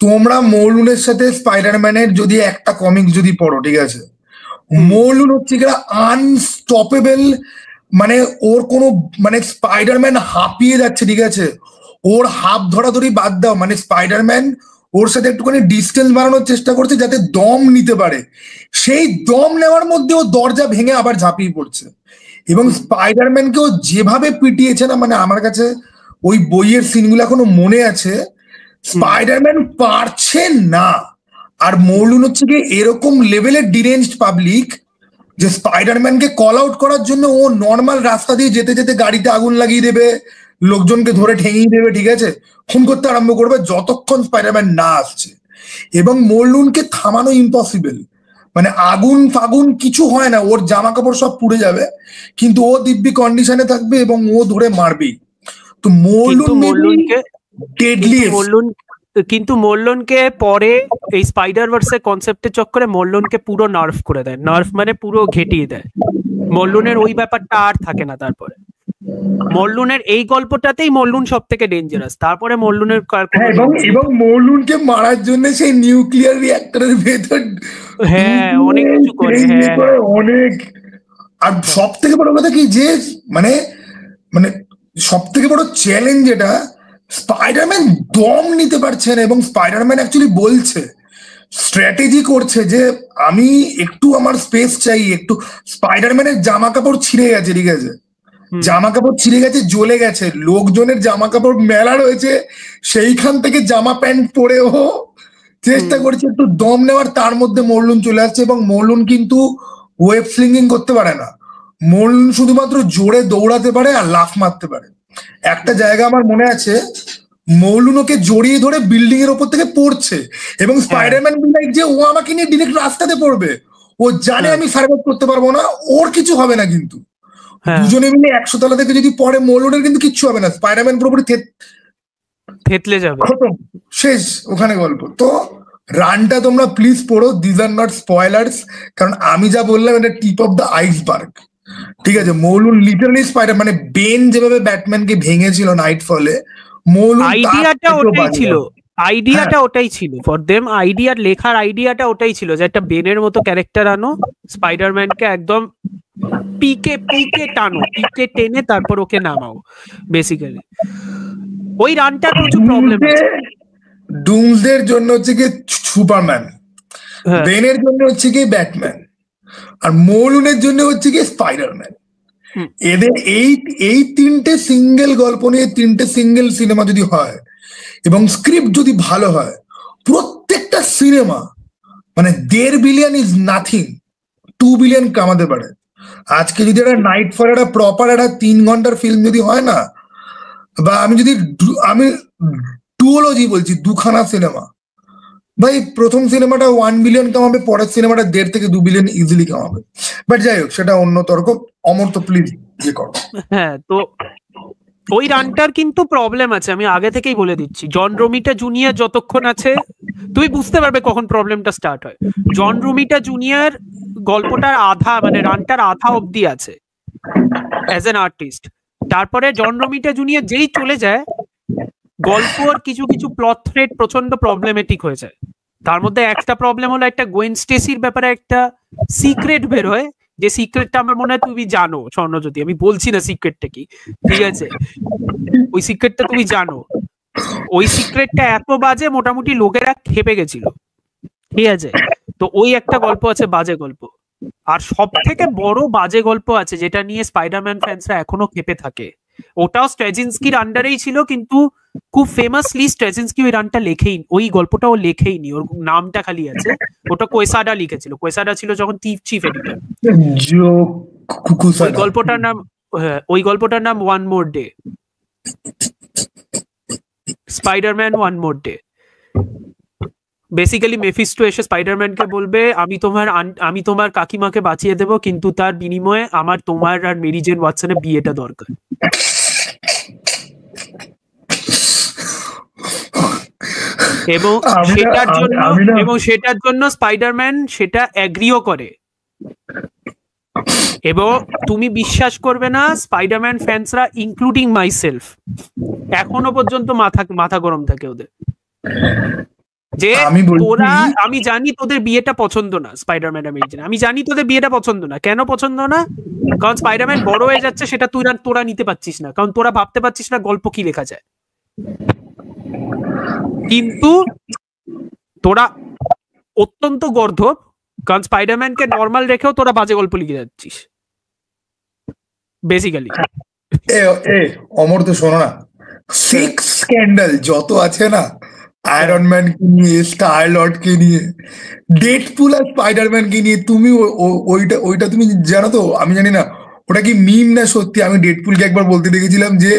তোমরা মৌলুনের সাথে স্পাইডারম্যানের যদি একটা কমিক যদি পড়ো, ঠিক আছে, মৌলুন হচ্ছে কি আনস্টপেবল, মানে ওর কোনো মানে স্পাইডারম্যান হাঁপিয়ে যাচ্ছে, ঠিক আছে, ওর হাফ ধরাধরি বাদ দাও, মানে স্পাইডারম্যান ওর সাথে একটুখানি ডিস্টেন্স বাড়ানোর চেষ্টা করছে যাতে দম নিতে পারে, সেই দম নেওয়ার মধ্যে ও দরজা ভেঙে আবার ঝাঁপিয়ে পড়ছে। এবং স্পাইডারম্যানকেও যেভাবে পিটিয়েছে না, মানে আমার কাছে ওই বইয়ের সিনগুলো এখনো মনে আছে। স্পাইডারম্যান পারছে না। আর মৌলুন হচ্ছে কি এরকম লেভেলের ডিরেঞ্জড পাবলিক যে স্পাইডারম্যানকে কল আউট করার জন্য ও নর্মাল রাস্তা দিয়ে যেতে যেতে গাড়িতে আগুন লাগিয়ে দেবে, লোকজনকে ধরে ঠেঙিয়ে দেবে, ঠিক আছে, খুন করতে আরম্ভ করবে যতক্ষণ স্পাইডারম্যান না আসছে। এবং মৌলুনকে থামানো ইম্পসিবল, মানে আগুন ফাগুন কিছু হয় না, ওর জামা কাপড় সব পুড়ে যাবে, কিন্তু ও দিব্যি কন্ডিশনে থাকবে এবং ও ধরে মারবেই। তো কিন্তু মল্লনকে পরে এই স্পাইডার ভার্সের কনসেপ্টের চক্করে মল্লনকে পুরো নার্ভ করে দেয়, নার্ভ মানে পুরো ঘেটিয়ে দেয়। মল্লুনের ওই ব্যাপারটা আর থাকে না। তারপরে মল্লুনের এই গল্পটাতেই মল্লুন সব থেকে ডেঞ্জারাস। তারপরে মল্লুনের এবং মল্লুনকে মারার জন্য সেই নিউক্লিয়ার রিঅ্যাক্টরের ভেতর অনেক কিছু করে, অনেক। আর সব থেকে বড় কথা কি যে মানে মানে সব থেকে বড় চ্যালেঞ্জ এটা, স্পাইডারম্যান দম নিতে পারছে না এবং স্পাইডারম্যান অ্যাকচুয়ালি বলছে, স্ট্র্যাটেজি করছে যে আমি একটু আমার স্পেস চাই একটু। স্পাইডারম্যানের জামা কাপড় ছিঁড়ে গেছে, ঠিক আছে, জামা কাপড় ছিঁড়ে গেছে, জ্বলে গেছে, লোকজনের জামা কাপড় মেলা রয়েছে, সেইখান থেকে জামা প্যান্ট পরে ও চেষ্টা করছে একটু দম নেওয়ার। তার মধ্যে মল্লুন চলে আসছে এবং মল্লুন কিন্তু ওয়েব স্লিঙ্গিং করতে পারে না, মল্লুন শুধুমাত্র জোরে দৌড়াতে পারে আর লাফ মারতে পারে। একটা জায়গা আমার মনে আছে, মৌলুন ওকে জড়িয়ে ধরে বিল্ডিং এর ওপর থেকে পড়ছে এবং স্পাইডারম্যান বলে যে ও আমাকে নিয়ে ডিরেক্ট রাস্তাতে পড়বে, ও জানে আমি সার্ভাইভ করতে পারবো না, ওর কিছু হবে না, কিন্তু দুজনে মিলে 100 তলা থেকে যদি পড়ে মৌলুনের কিন্তু কিচ্ছু হবে না, স্পাইডারম্যান পুরোপুরি থেতলে যাবে, শেষ ওখানে গল্প। তো রানটা তোমরা প্লিজ পড়ো, দিস আর নট স্পয়লার্স, কারণ আমি যা বললাম এটা টিপ অফ দ্য আইসবার্গ, ঠিক আছে। মৌলুন লিটারালি স্পাইডার, মানে বেন যেভাবে ব্যাটম্যানকে ভেঙেছিল নাইট ফলে, মৌলুন আইডিয়াটা ওটাই ছিল ফর দেম, লেখার আইডিয়াটা ওটাই ছিল যে একটা বেনের মতো ক্যারেক্টার আনো, স্পাইডারম্যানকে একদম পিকে টানো, পিকে টেনে তারপর ওকে নামাও, বেসিক্যালি ওই রানটা প্রচুর প্রবলেম আছে। ডুমসডের জন্য হচ্ছে কি সুপারম্যান, বেনের জন্য হচ্ছে কি ব্যাটম্যান, আর মৌলুনের জন্য হচ্ছে কি স্পাইডারম্যান। এদের এই তিনটে সিঙ্গেল গল্প নিয়ে তিনটে সিঙ্গেল সিনেমা যদি হয় এবং স্ক্রিপ্ট যদি ভালো হয়, প্রত্যেকটা সিনেমা মানে 1.5 বিলিয়ন ইজ নাথিং, 2 বিলিয়ন কামাতে পারে। আজকে যদি একটা নাইট ফল একটা প্রপার একটা 3 ঘন্টার ফিল্ম যদি হয় না, বা আমি ডুওলজি বলছি, দুখানা সিনেমা, ভাই প্রথম সিনেমাটা 1 বিলিয়ন কামাবে, পরের সিনেমাটা 1.5 থেকে 2 বিলিয়ন ইজিলি কামাবে। বাট যাই হোক, সেটা অন্য তর্ক। অমর তো প্লিজ ইয়ে করো। হ্যাঁ, তো ওই রানটার কিন্তু প্রবলেম আছে, আমি আগে থেকেই বলে দিচ্ছি। জন রোমিটা জুনিয়র যতক্ষণ আছে তুই বুঝতে পারবে কখন প্রবলেমটা স্টার্ট হয়। জন রোমিটা জুনিয়র গল্পটার আধা, মানে রানটার আধা অবধি আছে অ্যাজ এন আর্টিস্ট, তারপরে জন রোমিটা জুনিয়র যেই চলে যায় গল্প আর কিছু কিছু প্লট থ্রেড প্রচন্ড প্রবলেমেটিক হয়ে যায়। তার মধ্যে একটা প্রবলেম হলো একটা গোয়েন স্টেসির ব্যাপারে একটা সিক্রেট বের হয়, যে সিক্রেটটা আমার মনে হয় তুমি জানো স্বর্ণজ্যোতি, আমি বলছি না সিক্রেটটা কি, ঠিক আছে, ওই সিক্রেটটা তুমি জানো। ওই সিক্রেটটা এত বাজে মোটামুটি লোকেরা খেপে গেছিল, ঠিক আছে। তো ওই একটা গল্প আছে, বাজে গল্প। আর সব থেকে বড় বাজে গল্প আছে যেটা নিয়ে স্পাইডারম্যান ফ্যান্সরা এখনো খেপে থাকে, ওটাও স্ট্র্যাজিনস্কির আন্ডারেই ছিল, কিন্তু খুব ফেমাসলি স্ট্র্যাজিনস্কি ওই রানটা লেখেই, ওই গল্পটাও লেখেইনি, ওর নামটা খালি আছে। ওটা কোয়েসাডা লিখেছিল, কোয়েসাডা ছিল যখন চিফ এডিটর। ওই গল্পটার নাম One More Day, Spiderman One More Day. Basically Mephisto এসে স্পাইডারম্যানকে বলবে আমি তোমার কাকিমাকে বাঁচিয়ে দেব, কিন্তু তার বিনিময়ে আমার তোমার আর মেরি জেন ওয়াটসনের বিয়েটা দরকার। এবং সেটার জন্য স্পাইডারম্যান সেটা এগ্রিও করে। এবং তুমি বিশ্বাস করবে না, স্পাইডারম্যান ফ্যান্সরা ইনক্লুডিং মাইসেলফ এখনো পর্যন্ত মাথা গরম থাকে ওদের, যে তোরা, আমি জানি তোদের বিয়েটা পছন্দ না, স্পাইডারম্যান আর মেরি জেন, আমি জানি তোদের বিয়েটা পছন্দ না। কেন পছন্দ না? কারণ স্পাইডারম্যান বড় হয়ে যাচ্ছে, সেটা তোরা নিতে পারছিস না, কারণ তোরা ভাবতে পারছিস না গল্প কি লেখা যায়। কিন্তু তোরা অত্যন্ত গর্ধব, কারণ স্পাইডারম্যানকে নর্মাল রেখেও তোরা বাজে গল্প লিখে যাচ্ছিস বেসিক্যালি। অমর তো শোনো না, সিক্স স্ক্যান্ডাল যত আছে না, আয়রন ম্যান কে নিয়ে, স্টার লর্ড কে নিয়ে, ডেডপুল আর স্পাইডারম্যান কে নিয়ে, তুমি ওইটা তুমি জানো তো? আমি জানি না ওটা কি মিম না সত্যি। আমি ডেডপুলকে একবার বলতে দেখেছিলাম যে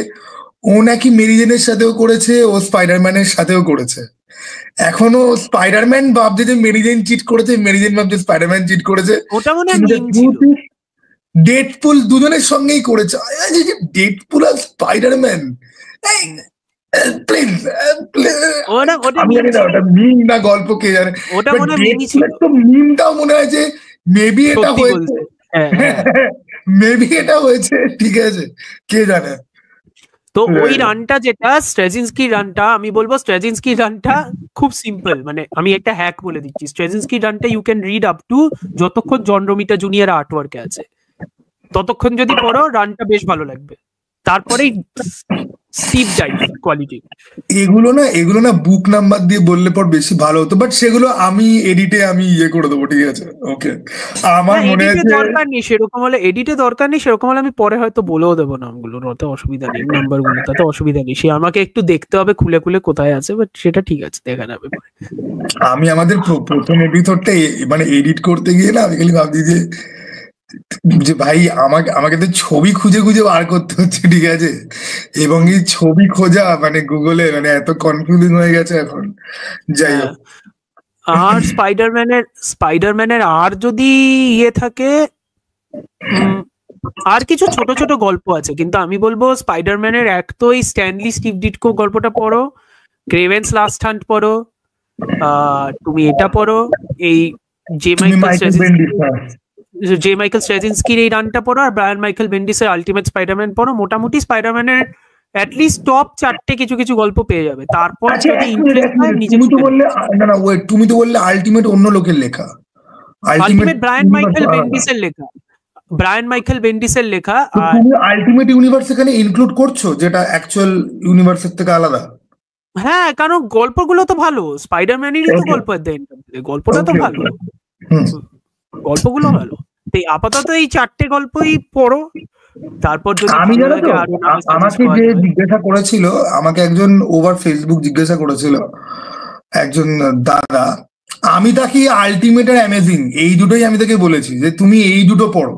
ও নাকি মেরি জেনের সাথেও করেছে, ও স্পাইডারম্যানের সাথেও করেছে। এখনো স্পাইডারম্যান ভাবছে যে মেরি জেন চিট করেছে, মেরি জেন ভাবছে স্পাইডারম্যান চিট করেছে। ওটা মনে হয় মিম ছিল। ডেডপুল দুজনের সঙ্গেই করেছে। ডেডপুল আর স্পাইডারম্যান, গল্প কে জানে, মিমটাও মনে হয় যে মেবি এটা হয়েছে, মেবি এটা হয়েছে, ঠিক আছে, কে জানে। তো ওই রানটা যেটা স্ট্র্যাজিনস্কি রানটা, আমি বলবো স্ট্র্যাজিনস্কি রানটা খুব সিম্পল, মানে আমি একটা হ্যাক বলে দিচ্ছি। স্ট্র্যাজিনস্কি রানটা you can read up to যতক্ষণ জন রোমিটা জুনিয়র আর্টওয়ার্কে আছে, ততক্ষণ যদি পড়ো রানটা বেশ ভালো লাগবে। তারপরেই স্টিভ ডাইভ কোয়ালিটি। এগুলো না বুক নাম্বার দিয়ে বললে পর বেশি ভালো হতো, বাট সেগুলো আমি এডিটে ইয়ে করে দেবো, ঠিক আছে, ওকে। আমার মনে আছে দরকার নেই সেরকম হলে, এডিটে দরকার নেই সেরকম হলে আমি পরে হয়তো বলেও দেবো নামগুলো, ওতে অসুবিধা নেই, নাম্বারগুলো তাতে অসুবিধা নেই। সে আমাকে একটু দেখতে হবে খুলে কোথায় আছে, বাট সেটা ঠিক আছে, দেখা যাবে। আমি আমাদের প্রথম এপিসোডটা মানে এডিট করতে গিয়ে না, আমি খালি ভাবছি যে ভাই আমাকে তো ছবি খুঁজে বার করতে হচ্ছে, ঠিক আছে, এবং এই ছবি খোঁজা মানে গুগলে মানে এত কনফিউজিং হয়ে গেছে এখন। যাই হোক, আর স্পাইডারম্যানের আর যদি ইয়ে থাকে, আর কিছু ছোট ছোট গল্প আছে, কিন্তু আমি বলবো স্পাইডারম্যানের এক তো এই স্ট্যানলি স্টিভ ডিটকো গল্পটা পড়ো, ক্রেভেন্স লাস্ট হান্ট পড়ো, তুমি এটা পড়ো, এই জে মাইকেল স্ট্র্যাজিনস্কির এই রানটা পড়ো, আর ব্রায়ান মাইকেল বেন্ডিসের আলটিমেট স্পাইডারম্যান পড়ো। মোটামুটি স্পাইডারম্যানের অ্যাটলিস্ট টপ 4টে কিছু গল্প পেয়ে যাবে। তারপর যদি ইন্টারেস্ট হয় নিজে, তুমি তো বললে আলটিমেট অন্য লোকের লেখা, আলটিমেট ব্রায়ান মাইকেল বেন্ডিসের লেখা। আর তুমি আলটিমেট ইউনিভার্স এখানে ইনক্লুড করছো, যেটা অ্যাকচুয়াল ইউনিভার্সের থেকে আলাদা। হ্যাঁ, কারণ গল্পগুলো তো ভালো, স্পাইডারম্যানেরই তো গল্প, গল্পটা তো ভালো, গল্পগুলো ভালো। আপাতত এই 4টে গল্পই পড়ো, তারপর যদি আমি জানো তো, আমাকে যে জিজ্ঞাসা করেছিল, আমাকে একজন ওভার ফেসবুক জিজ্ঞাসা করেছিল, একজন দাদা, আমি তাকে আলটিমেট আর অ্যামেজিং এই দুটোই আমি তাকে বলেছি যে তুমি এই দুটো পড়ো,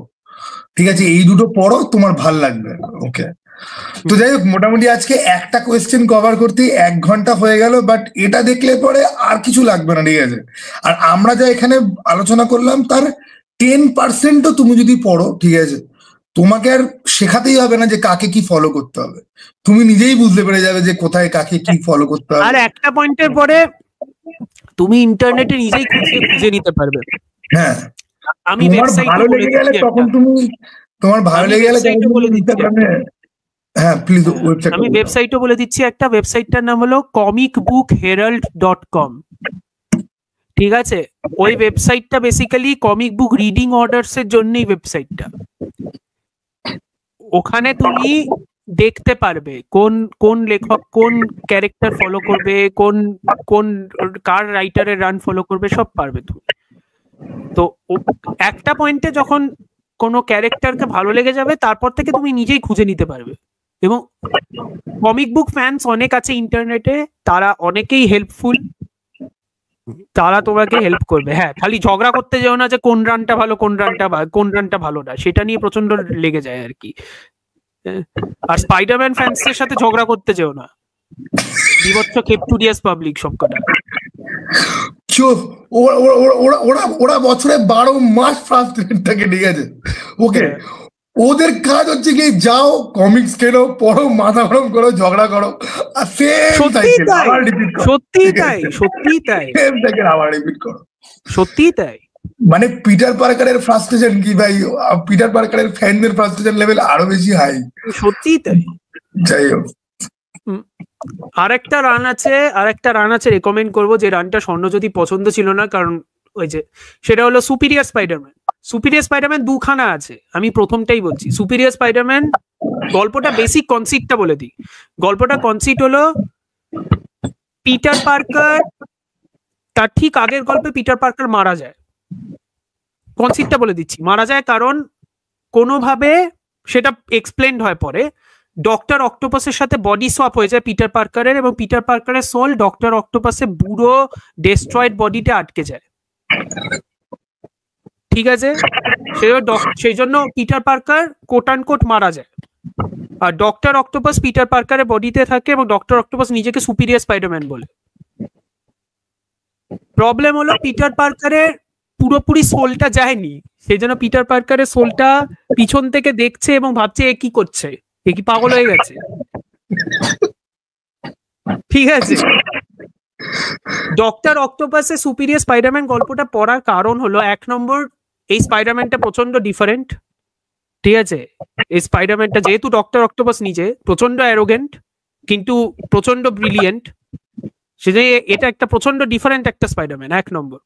ঠিক আছে, এই দুটো পড়ো, তোমার ভাল লাগবে, ওকে। তো যাই হোক, মোটামুটি আজকে একটা কোয়েশ্চেন কভার করতে 1 ঘন্টা হয়ে গেল, বাট এটা দেখলে পরে আর কিছু লাগবে না, ঠিক আছে। আর আমরা যা এখানে আলোচনা করলাম তার 10%ও তুমি যদি পড়ো, ঠিক আছে, তোমাকে আর শেখাতেই হবে না যে কাকে কি ফলো করতে হবে, তুমি নিজেই বুঝতে পেরে যাবে যে কোথায় কাকে কি ফলো করতে হবে। আর একটা পয়েন্টের পরে তুমি ইন্টারনেটে নিজেই খুঁজে নিতে পারবে। হ্যাঁ, আমি ভালো লেগে গেলে তখন তুমি, তোমার ভালো লেগে গেলে ইনস্টাগ্রামে হ্যাঁ প্লিজ ওয়েবসাইট, আমি ওয়েবসাইটও বলে দিচ্ছি, একটা ওয়েবসাইটটার নাম হলো comicbookherald.com। ঠিক আছে, ওই ওয়েবসাইটটা basically comic book reading orders এর জন্যই ওয়েবসাইটটা। ওখানে তুমি দেখতে পারবে কোন কোন লেখক কোন ক্যারেক্টার ফলো করবে, কোন কোন কার রাইটারের রান ফলো করবে, সব পারবে তুমি। তো একটা পয়েন্টে যখন কোনো ক্যারেক্টারকে ভালো লেগে যাবে, তারপর থেকে তুমি নিজেই খুঁজে নিতে পারবে। এবং কমিক বুক ফ্যান্স অনেক আছে ইন্টারনেটে, তারা অনেকেই হেল্পফুল, তারা তোমাকে হেল্প করবে। হ্যাঁ, খালি ঝগড়া করতে যেও না যে কোন রানটা ভালো কোন রানটা ভালো না, সেটা নিয়ে প্রচন্ড লেগে যায় আর কি। আর স্পাইডারম্যান ফ্যান্সদের সাথে ঝগড়া করতে যেও না, বিভৎস খেপটুরিয়াস পাবলিক সবকটা। ওরা বছরে 12 মাস ফ্রাস্ট্রেটেড থাকে, ঠিক আছে? ওকে, ওদের কাজ হচ্ছে কি, যাও কমিক্স কেনো, পড়ো, মাথা গরম করো, ঝগড়া করো, আর সত্যি তাই মানে পিটার পার্কারের ফ্রাস্ট্রেশন কি ভাই, পিটার পার্কারের ফ্যানদের ফ্রাস্ট্রেশন লেভেল আরো বেশি হাই। সত্যি তাই। যাই হোক, আরেকটা রান আছে রেকমেন্ড করবো, যে রানটা স্বর্ণজ্যোতি পছন্দ ছিল না, কারণ ওই যে সেটা হলো সুপিরিয়ার স্পাইডারম্যান দুখানা আছে, আমি প্রথমটাই বলছি। সুপিরিয়ার স্পাইডারম্যান গল্পটা বেসিক কনসিপ্টটা বলে দিই। গল্পটা কনসিপ্ট হলো পিটার পার্কার, তার ঠিক আগের গল্পে পিটার পার্কার মারা যায়। কনসিপ্টটা বলে দিচ্ছি, মারা যায় কারণ কোনোভাবে, সেটা এক্সপ্লেন্ড হয় পরে, ডক্টর অক্টোপাসের সাথে বডি সোয়াপ হয়ে যায় পিটার পার্কারের, এবং পিটার পার্কারের সোল ডক্টর অক্টোপাসের বুড়ো ডেস্ট্রয়েড বডিতে আটকে যায়। ঠিক আছে, সেই জন্য Peter Parker quote and quote মারা যায়, আর ডক্টর অক্টোপাস পিটার পার্কারের বডিতে থাকে, এবং ডক্টর অক্টোপাস নিজেকে সুপিরিয়ার স্পাইডারম্যান বলে। প্রবলেম হলো পিটার পার্কারের পুরোপুরি সোলটা যায়নি, সেই জন্য পিটার পার্কারের সোলটা পিছন থেকে দেখছে এবং ভাবছে এ কি করছে, এ কি পাগল হয়ে গেছে। ঠিক আছে, ডক্টর অক্টোপাসের সুপিরিয়ার স্পাইডারম্যান গল্পটা পড়ার কারণ হলো, 1 নম্বর, এই স্পাইডারম্যানটা প্রচন্ড ডিফারেন্ট। ঠিক আছে, এই স্পাইডারম্যানটা যেহেতু ডক্টর অক্টোপাস নিজে প্রচন্ড অ্যারোগেন্ট কিন্তু প্রচন্ড ব্রিলিয়েন্ট, সেজন্য এটা একটা প্রচন্ড ডিফারেন্ট একটা স্পাইডারম্যান, 1 নম্বর।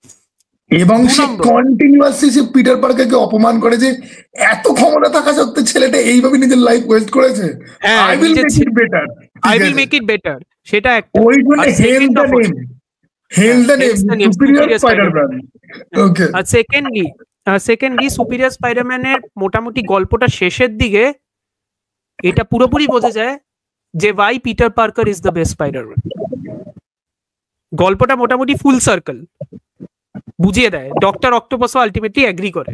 এবং সে কন্টিনিউয়াসলি সে পিটার পার্কারকে অপমান করে, যে এত ক্ষমতা থাকা সত্ত্বেও ছেলেটা এইভাবে নিজের লাইফ ওয়েস্ট করেছে। I will make it better, সেটা একটা। ওই জন্য hail the name Superior Spiderman. Okay, আর সেকেন্ডলি সুপিরিয়র স্পাইডারম্যানের মোটামুটি গল্পটা শেষের দিকে এটা পুরোপুরি বোঝা যায় যে why Peter Parker is the best Spiderman. গল্পটা মোটামুটি ফুল সার্কেল বুঝিয়ে দেয়, ডক্টর অক্টোপাসও আলটিমেটলি এগ্রি করে।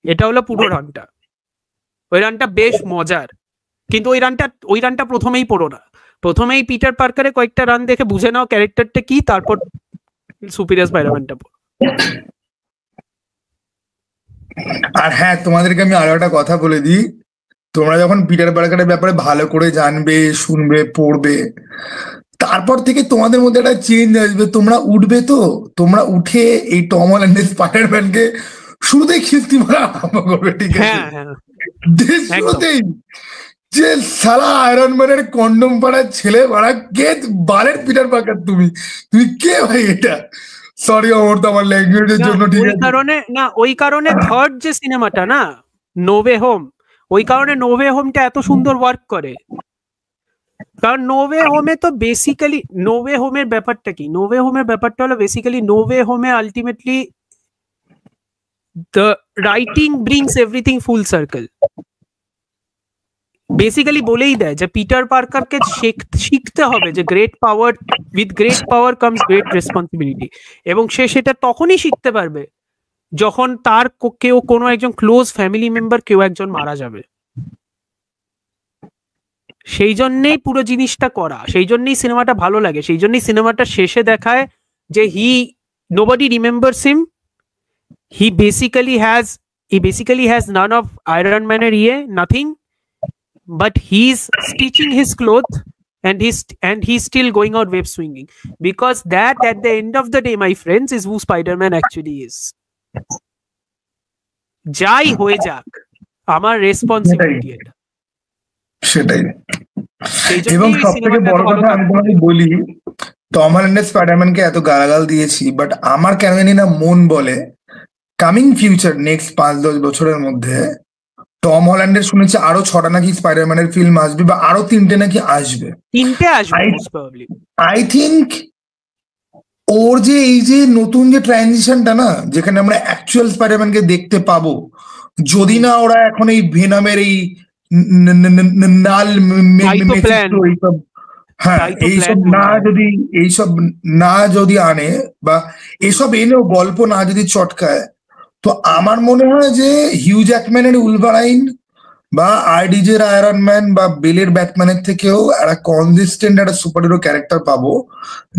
এটা হলো পুরো রানটা। ওই রানটা বেশ মজার, কিন্তু ওই রানটা প্রথমেই পড়ো না, প্রথমেই পিটার পার্কারে কয়েকটা রান দেখে বুঝে নাও ক্যারেক্টারটা কি, তারপর সুপিরিয়ার স্পাইডারম্যানটা পড়ো। আর হ্যাঁ, তোমাদেরকে আমি আরো একটা কথা বলে দিই, তোমরা যখন পিটার পার্কারের ব্যাপারে ভালো করে জানবে, শুনবে, পড়বে, তারপর থেকে তোমাদের মধ্যে একটা চেঞ্জ আসবে। তোমরা উঠবে, তো তোমরা উঠে এই টম হল্যান্ডের স্পাইডারম্যানকে শুরুতেই খিস্তি মারা আরম্ভ করবে। ঠিক আছে, শুরুতেই যে সালা আয়রন ম্যানের কন্ডম পাড়ার ছেলে মারা, কে বালের পিটার পার্কার, তুমি কে ভাই? এটা সরি অমর, তো আমার ল্যাঙ্গুয়েজের জন্য। ঠিক আছে, ওই কারণে থার্ড যে সিনেমাটা না, নো ওয়ে হোম, ওই কারণে নো ওয়ে হোমটা এত সুন্দর ওয়ার্ক করে। কারণ নো ওয়ে হোমে তো বেসিক্যালি, নো ওয়ে হোমের ব্যাপারটা কি, নো ওয়ে হোমের ব্যাপারটা হলো বেসিক্যালি, নো ওয়ে হোমে ultimately the writing brings everything full circle. Basically বলেই দেয় যে পিটার পার্কারকে শিখতে হবে যে great power, with great power comes great responsibility, এবং সে সেটা তখনই শিখতে পারবে যখন তার কোনো একজন ক্লোজ ফ্যামিলি মেম্বার কেউ একজন মারা যাবে। সেই জন্যেই পুরো জিনিসটা করা, সেই জন্যই সিনেমাটা ভালো লাগে, সেই জন্যই সিনেমাটা শেষে দেখায় যে nobody remembers him, he basically has none of Iron Man এর nothing, but he's stitching his clothes and he's still going out web swinging, because that at the end of the day, my friends, is who Spider-Man actually is. যাই হয়ে যাক, আমার responsibility এটা। সেটাই। সেই এবং জন্যই সব থেকে সিনেমাটা বড় ভালো কথা আমি তোমাকে বলি, টম হল্যান্ডের স্পাইডারম্যানকে এত গালাগাল দিয়েছি, বাট আমার কেন জানি না মন বলে কামিং ফিউচার নেক্সট 5-10 বছরের মধ্যে টম হল্যান্ডের শুনেছি আরো 6টা নাকি স্পাইডারম্যানের ফিল্ম আসবে, বা আরো 3টে নাকি আসবে। 3টে আসবে মোস্ট প্রবাবলি। আই থিঙ্ক ওর যে এই যে নতুন যে ট্রানজিশনটা না, যেখানে আমরা অ্যাকচুয়াল স্পাইডারম্যানকে দেখতে পাবো, যদি না ওরা এখন এই ভেনামের এই নাল এইসব, হ্যাঁ এইসব না যদি আনে, বা এসব এনেও গল্প না যদি চটকায়, তো আমার মনে হয় যে হিউ জ্যাকম্যানের উলভারাইন বা আরডিজের আয়রন ম্যান বা বেলের ব্যাটম্যানের থেকেও একটা কনসিস্টেন্ট একটা সুপার হিরো ক্যারেক্টার পাবো,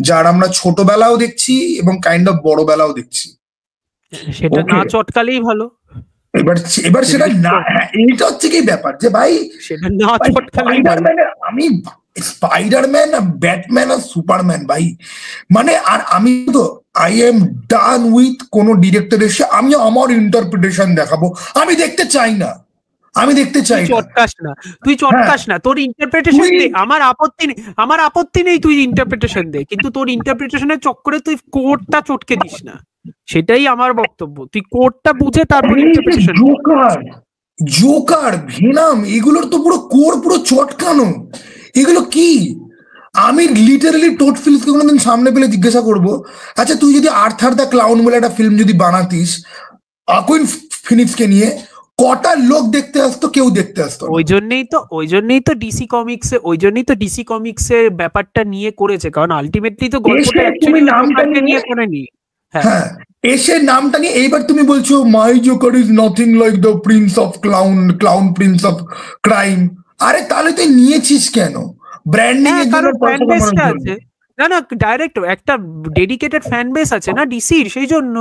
যার আমরা ছোটবেলাও দেখছি এবং কাইন্ড অফ বড়বেলাও দেখছি। সেটা না চটকালেই ভালো। এবার সেটা না, এইটা হচ্ছে কি ব্যাপার যে ভাই সেটা না চটকালেই ভালো। আমি স্পাইডারম্যান আর ব্যাটম্যান আর সুপারম্যান ভাই, মানে আর আমি তো আই এম ডান উইথ কোন ডিরেক্টর এসে আমি আমার ইন্টারপ্রিটেশন দেখাবো, আমি দেখতে চাই না, আমি দেখতে চাই না। তুই চটকাস না, তোর ইন্টারপ্রিটেশন দে, আমার আপত্তি নেই তুই ইন্টারপ্রিটেশন দে, কিন্তু তোর ইন্টারপ্রিটেশনের চক্করে তুই কোডটা চটকে দিস না, সেটাই আমার বক্তব্য। তুই কোডটা বুঝে তারপর ইন্টারপ্রিটেশন। জোকার, ভেনাম, এগুলোর তো পুরো কোর পুরো চটকানো। এগুলো কি? আমি লিটারালি টোড ফিল্মসকে কোনোদিন সামনে পেলে জিজ্ঞাসা করবো, আচ্ছা তুই যদি আর্থার দ্য ক্লাউন বলে একটা ফিল্ম যদি বানাতিস আকুইন ফিনিক্সকে নিয়ে, কটা লোক দেখতে আসতো? কেউ দেখতে আসতো। ওই জন্যই তো ডিসি কমিক্স এর ব্যাপারটা নিয়ে করেছে, কারণ আলটিমেটলি তো গল্পটা অ্যাকচুয়ালি জোকারকে নিয়ে করেনি। হ্যাঁ, এসে নামটা নিয়ে এইবার তুমি বলছো my Joker is nothing like the Prince of Clown Prince of Crime. আরে তাহলে তুই নিয়েছিস কেন? ব্র্যান্ডিং এর জন্য ফ্যান বেসটা আছে না, ডাইরেক্ট একটা ডেডিকেটেড ফ্যান বেস আছে না ডিসির, সেই জন্য।